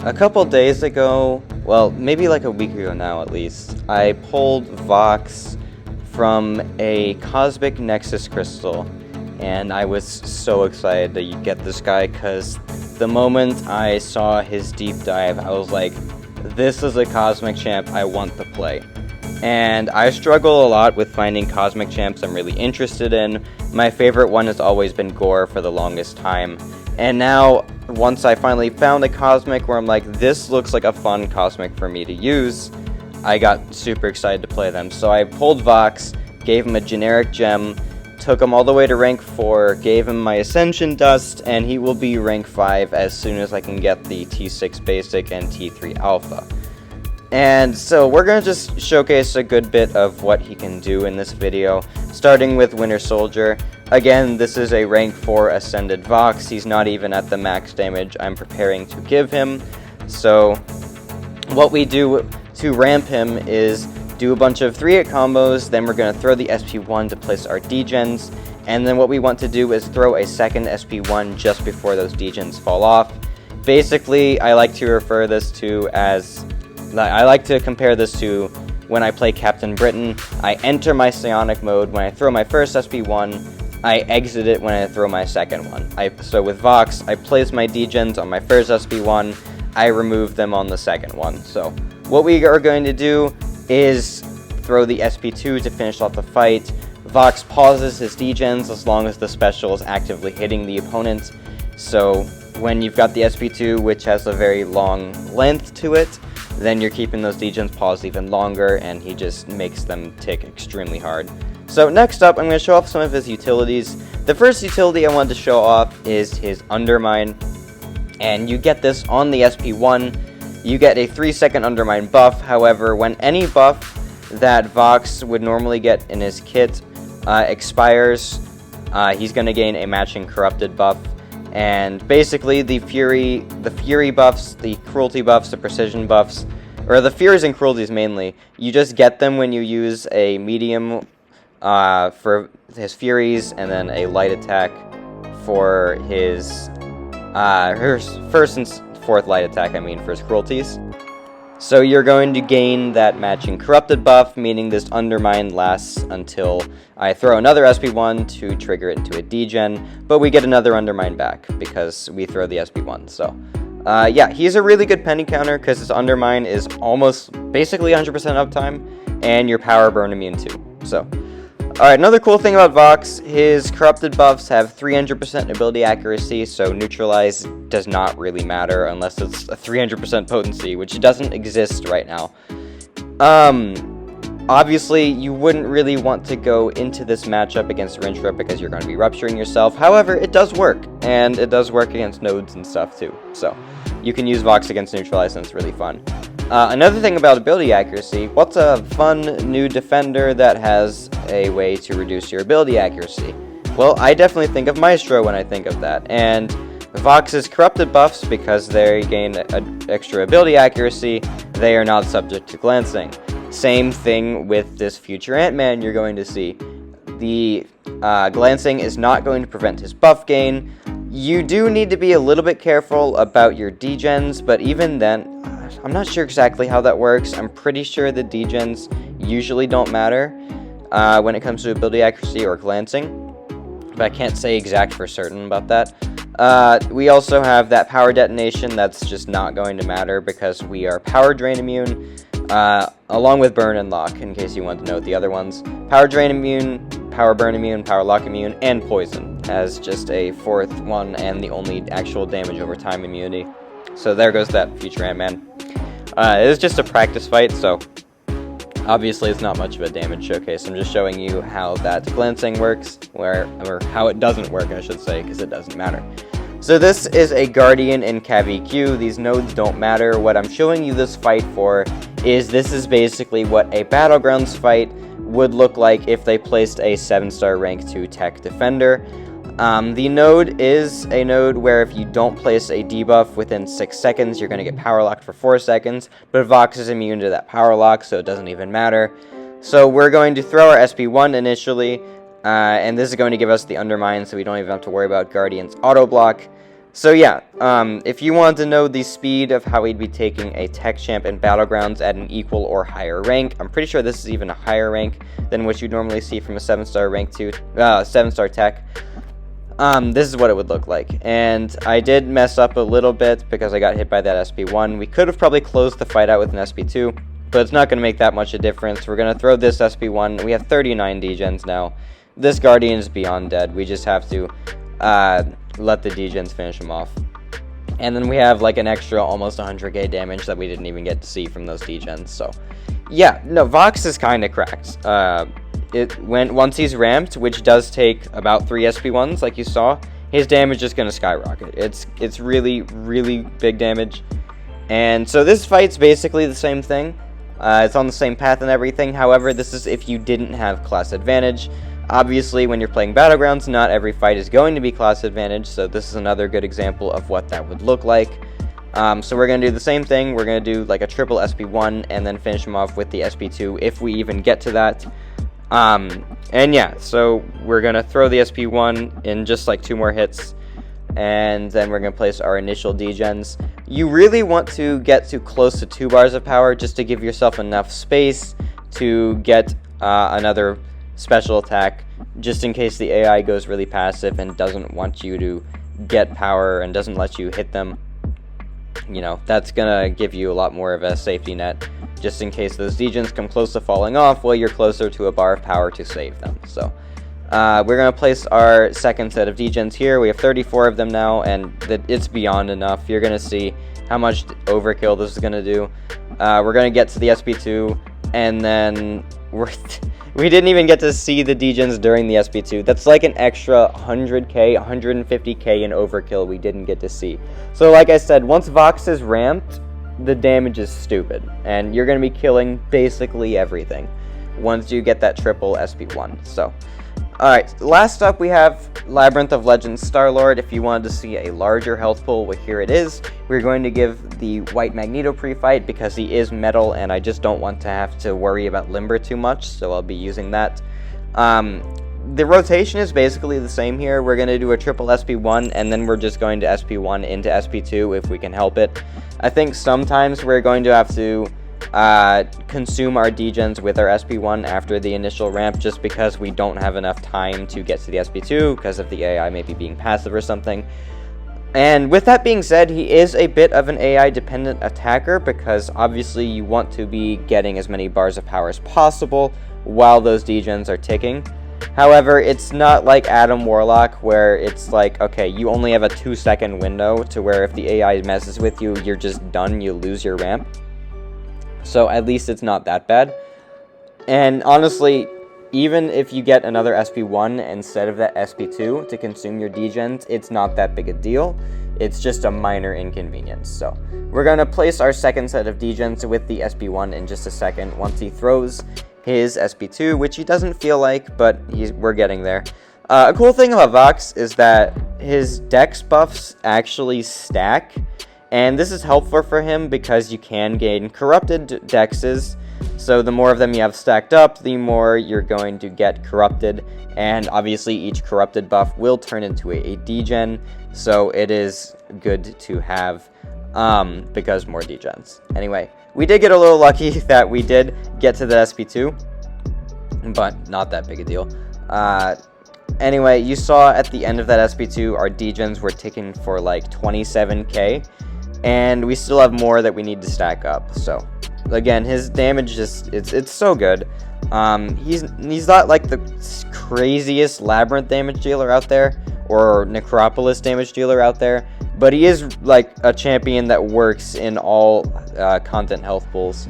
A couple days ago, well, maybe like a week ago now at least, I pulled Vox from a Cosmic Nexus crystal, and I was so excited to get this guy because the moment I saw his deep dive, I was like, this is a Cosmic champ I want to play. And I struggle a lot with finding Cosmic champs I'm really interested in. My favorite one has always been Gore for the longest time. And now, once I finally found a Cosmic where I'm like, this looks like a fun Cosmic for me to use, I got super excited to play them. So I pulled Vox, gave him a generic gem, took him all the way to rank 4, gave him my Ascension Dust, and he will be rank 5 as soon as I can get the T6 Basic and T3 Alpha. And so we're going to just showcase a good bit of what he can do in this video, starting with Winter Soldier. Again, this is a rank 4 Ascended Vox. He's not even at the max damage I'm preparing to give him. So what we do to ramp him is do a bunch of 3-hit combos, then we're going to throw the SP1 to place our degens, and then what we want to do is throw a second SP1 just before those degens fall off. Basically, I like to compare this to when I play Captain Britain. I enter my Psionic mode when I throw my first SP1, I exit it when I throw my second one. So with Vox, I place my degens on my first SP1, I remove them on the second one. So what we are going to do is throw the SP2 to finish off the fight. Vox pauses his degens as long as the special is actively hitting the opponent. So when you've got the SP2, which has a very long length to it, then you're keeping those degens paused even longer, and he just makes them tick extremely hard. So next up, I'm going to show off some of his utilities. The first utility I wanted to show off is his Undermine, and you get this on the SP1. You get a 3-second Undermine buff. However, when any buff that Vox would normally get in his kit expires, he's going to gain a matching Corrupted buff. And basically, the Fury buffs, the Cruelty buffs, the Precision buffs, or the Furies and Cruelties mainly, you just get them when you use a medium for his Furies, and then a light attack for his first and fourth light attack, for his Cruelties. So you're going to gain that matching Corrupted buff, meaning this Undermine lasts until I throw another SP1 to trigger it into a degen, but we get another Undermine back because we throw the SP1. So yeah, he's a really good penny counter because his Undermine is almost basically 100% uptime, and your Power Burn immune too. So alright, another cool thing about Vox, his Corrupted buffs have 300% ability accuracy, so Neutralize does not really matter unless it's a 300% potency, which doesn't exist right now. Obviously, you wouldn't really want to go into this matchup against Rintra because you're going to be rupturing yourself. However, it does work, and it does work against nodes and stuff too. So you can use Vox against Neutralize, and it's really fun. Another thing about ability accuracy, what's a fun new defender that has a way to reduce your ability accuracy? Well, I definitely think of Maestro when I think of that, and Vox's Corrupted buffs, because they gain extra ability accuracy, they are not subject to glancing. Same thing with this future Ant-Man you're going to see. The glancing is not going to prevent his buff gain. You do need to be a little bit careful about your degens, but even then, I'm not sure exactly how that works. I'm pretty sure the degens usually don't matter when it comes to ability accuracy or glancing, but I can't say exact for certain about that. We also have that Power Detonation that's just not going to matter because we are Power Drain immune, along with Burn and Lock, in case you want to note the other ones. Power Drain immune, Power Burn immune, Power Lock immune, and Poison as just a fourth one and the only actual damage over time immunity. So there goes that future Ant-Man. It is just a practice fight, so obviously it's not much of a damage showcase. I'm just showing you how that glancing works, or how it doesn't work, I should say, because it doesn't matter. So this is a Guardian in CAV-EQ. These nodes don't matter. What I'm showing you this fight for is this is basically what a Battlegrounds fight would look like if they placed a 7-star rank 2 tech defender. The node is a node where if you don't place a debuff within 6 seconds, you're going to get power locked for 4 seconds, but Vox is immune to that power lock, so it doesn't even matter. So we're going to throw our SP1 initially, and this is going to give us the Undermine, so we don't even have to worry about Guardian's auto block. So yeah, if you want to know the speed of how he'd be taking a tech champ in Battlegrounds at an equal or higher rank, I'm pretty sure this is even a higher rank than what you normally see from a 7-star rank 2, 7-star tech. This is what it would look like. And I did mess up a little bit because I got hit by that SP1. We could have probably closed the fight out with an SP2, but it's not going to make that much a difference. We're going to throw this SP1. We have 39 degens now. This Guardian is beyond dead. We just have to let the degens finish him off. And then we have like an extra almost 100k damage that we didn't even get to see from those degens. So yeah, no, Vox is kind of cracked. Once he's ramped, which does take about 3 SP1s like you saw, his damage is going to skyrocket. It's really, really big damage. And so this fight's basically the same thing. It's on the same path and everything. However, this is if you didn't have class advantage. Obviously, when you're playing Battlegrounds, not every fight is going to be class advantage, so this is another good example of what that would look like. So we're going to do the same thing. We're going to do like a triple SP1 and then finish him off with the SP2 if we even get to that. And yeah, so we're going to throw the SP1 in just like 2 more hits, and then we're going to place our initial degens. You really want to get to close to 2 bars of power just to give yourself enough space to get another special attack, just in case the AI goes really passive and doesn't want you to get power and doesn't let you hit them. You know, that's gonna give you a lot more of a safety net, just in case those degens come close to falling off while you're closer to a bar of power to save them. So we're gonna place our second set of degens here. We have 34 of them now, and it's beyond enough. You're gonna see how much overkill this is gonna do. We're gonna get to the SP2, and then we didn't even get to see the degens during the SP2. That's like an extra 100k, 150k in overkill we didn't get to see. So like I said, once Vox is ramped, the damage is stupid, and you're going to be killing basically everything once you get that triple SP1. So, alright, last up we have Labyrinth of Legends Star-Lord. If you wanted to see a larger health pool, well, here it is. We're going to give the White Magneto pre-fight because he is metal, and I just don't want to have to worry about Limber too much, so I'll be using that. The rotation is basically the same here. We're going to do a triple SP1, and then we're just going to SP1 into SP2 if we can help it. I think sometimes we're going to have to consume our degens with our SP1 after the initial ramp, just because we don't have enough time to get to the SP2 because of the AI maybe being passive or something. And with that being said, he is a bit of an AI dependent attacker, because obviously you want to be getting as many bars of power as possible while those degens are ticking. However, it's not like Adam Warlock, where it's like, okay, you only have a 2-second window to where if the AI messes with you, you're just done, you lose your ramp. So at least it's not that bad. And honestly, even if you get another SP1 instead of that SP2 to consume your degens, it's not that big a deal. It's just a minor inconvenience. So we're going to place our second set of degens with the SP1 in just a second once he throws his SP2, which he doesn't feel like, but we're getting there. A cool thing about Vox is that his dex buffs actually stack, and this is helpful for him because you can gain corrupted dexes. So the more of them you have stacked up, the more you're going to get corrupted, and obviously each corrupted buff will turn into a degen, so it is good to have because more degens. Anyway, we did get a little lucky that we did get to the SP2, but not that big a deal. Anyway, you saw at the end of that SP2, our degens were ticking for like 27k, and we still have more that we need to stack up. So again, his damage it's so good. He's not like the craziest Labyrinth damage dealer out there or Necropolis damage dealer out there, but he is like a champion that works in all content health pools.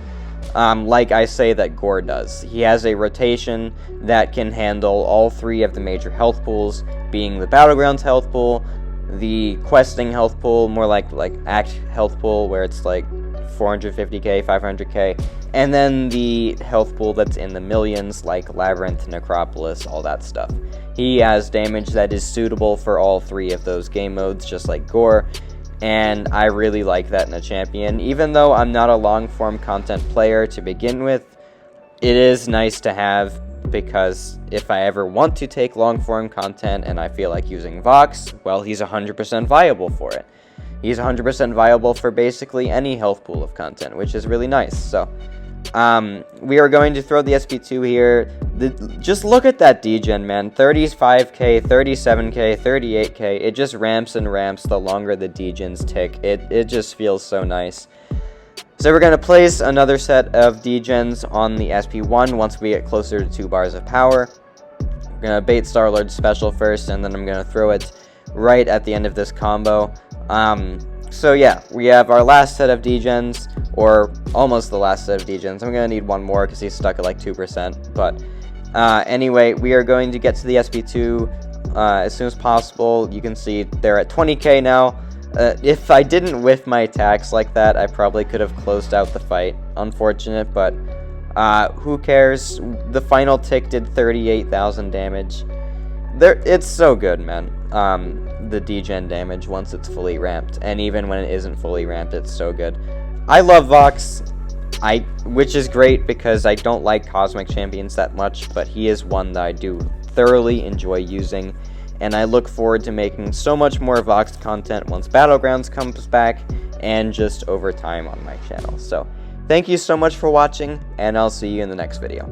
Like I say that Gore does. He has a rotation that can handle all 3 of the major health pools, being the Battlegrounds health pool, the questing health pool, more like Act health pool, where it's like 450k, 500k, and then the health pool that's in the millions, like Labyrinth, Necropolis, all that stuff. He has damage that is suitable for all 3 of those game modes, just like Gore, and I really like that in a champion. Even though I'm not a long-form content player to begin with, it is nice to have because if I ever want to take long-form content and I feel like using Vox, well, he's 100% viable for it. He's 100% viable for basically any health pool of content, which is really nice. So, we are going to throw the SP2 here. Just look at that degen, man. 35k, 37k, 38k. It just ramps and ramps the longer the degens tick. It just feels so nice. So we're going to place another set of degens on the SP1 once we get closer to 2 bars of power. I'm going to bait Star-Lord's special first, and then I'm going to throw it right at the end of this combo. So yeah, we have our last set of degens, or almost the last set of degens. I'm going to need one more because he's stuck at like 2%. But anyway, we are going to get to the SP2 as soon as possible. You can see they're at 20k now. If I didn't whiff my attacks like that, I probably could have closed out the fight. Unfortunate, but who cares? The final tick did 38,000 damage. It's so good, man. The degen damage once it's fully ramped, and even when it isn't fully ramped, it's so good. I love Vox, which is great because I don't like Cosmic Champions that much, but he is one that I do thoroughly enjoy using, and I look forward to making so much more Vox content once Battlegrounds comes back, and just over time on my channel. So, thank you so much for watching, and I'll see you in the next video.